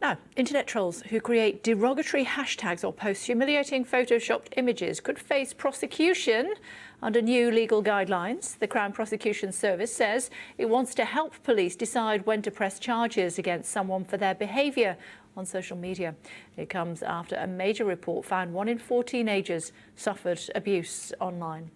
Now, internet trolls who create derogatory hashtags or post humiliating photoshopped images could face prosecution under new legal guidelines. The Crown Prosecution Service says it wants to help police decide when to press charges against someone for their behaviour on social media. It comes after a major report found 1 in 4 teenagers suffered abuse online.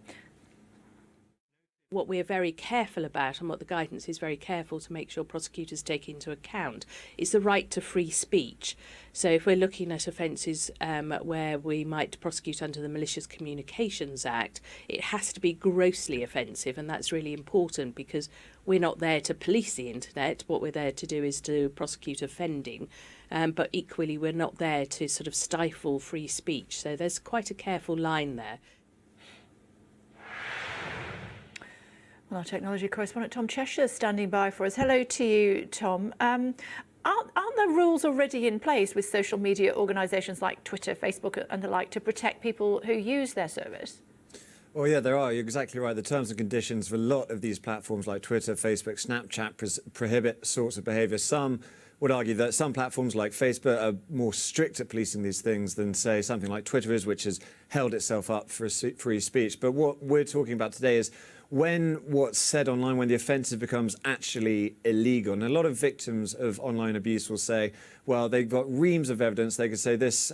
What we're very careful about, and what the guidance is very careful to make sure prosecutors take into account, is the right to free speech. So if we're looking at offences where we might prosecute under the Malicious Communications Act, it has to be grossly offensive, and that's really important because we're not there to police the internet. What we're there to do is to prosecute offending, but equally we're not there to sort of stifle free speech. So there's quite a careful line there. Well, our technology correspondent Tom Cheshire is standing by for us. Hello to you, Tom. Aren't there rules already in place with social media organisations like Twitter, Facebook and the like to protect people who use their service? Well, yeah, there are. You're exactly right. The terms and conditions for a lot of these platforms like Twitter, Facebook, Snapchat prohibit sorts of behaviour. Some would argue that some platforms like Facebook are more strict at policing these things than, say, something like Twitter is, which has held itself up for free speech. But what we're talking about today is when what's said online, when the offensive becomes actually illegal. And a lot of victims of online abuse will say, well, they've got reams of evidence. They could say this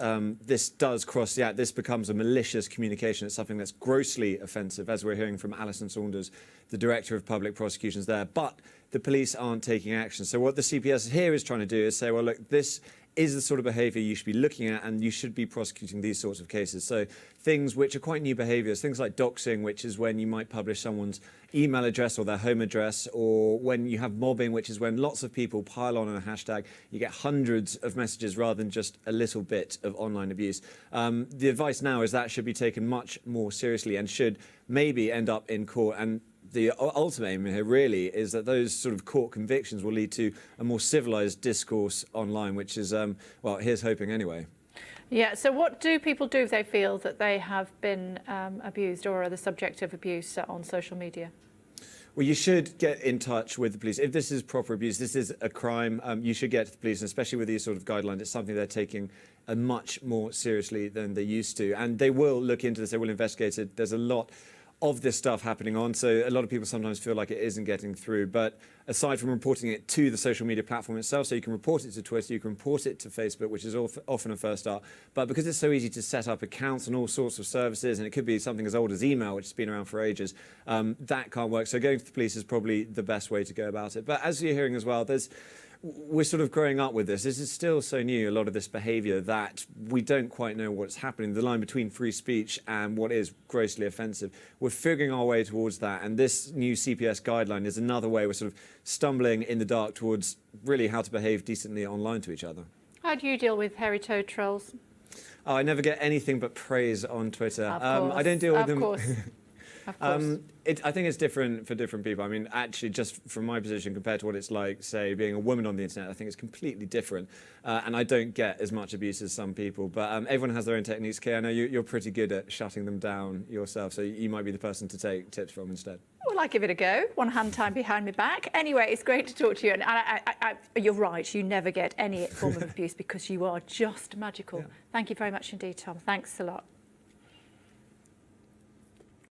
does cross the act. This becomes a malicious communication. It's something that's grossly offensive, as we're hearing from Alison Saunders, the Director of Public Prosecutions there. But the police aren't taking action. So what the CPS here is trying to do is say, well, look, this is the sort of behaviour you should be looking at, and you should be prosecuting these sorts of cases. So things which are quite new behaviours, things like doxing, which is when you might publish someone's email address or their home address, or when you have mobbing, which is when lots of people pile on a hashtag, you get hundreds of messages rather than just a little bit of online abuse. The advice now is that should be taken much more seriously and should maybe end up in court. And the ultimate aim here really is that those sort of court convictions will lead to a more civilised discourse online, which is, well, here's hoping anyway. Yeah, so what do people do if they feel that they have been abused or are the subject of abuse on social media? Well, you should get in touch with the police. If this is proper abuse, this is a crime, you should get to the police, and especially with these sort of guidelines, it's something they're taking much more seriously than they used to. And they will look into this, they will investigate it. There's a lot of this stuff happening on, so a lot of people sometimes feel like it isn't getting through. But aside from reporting it to the social media platform itself, so you can report it to Twitter, you can report it to Facebook, which is often a first start. But because it's so easy to set up accounts and all sorts of services, and it could be something as old as email, which has been around for ages, that can't work. So going to the police is probably the best way to go about it. But as you're hearing as well, we're sort of growing up with this. This is still so new, a lot of this behaviour, that we don't quite know what's happening. The line between free speech and what is grossly offensive. We're figuring our way towards that. And this new CPS guideline is another way we're sort of stumbling in the dark towards really how to behave decently online to each other. How do you deal with hairy-toed trolls? Oh, I never get anything but praise on Twitter. Of course. I don't deal with them. Of course. Of course. I think it's different for different people. I mean, actually, just from my position compared to what it's like, say, being a woman on the internet, I think it's completely different. And I don't get as much abuse as some people. But everyone has their own techniques. Kay, I know you're pretty good at shutting them down yourself, so you might be the person to take tips from instead. Well, I give it a go. One hand tied behind my back. Anyway, it's great to talk to you. And you're right, you never get any form of abuse because you are just magical. Yeah. Thank you very much indeed, Tom. Thanks a lot.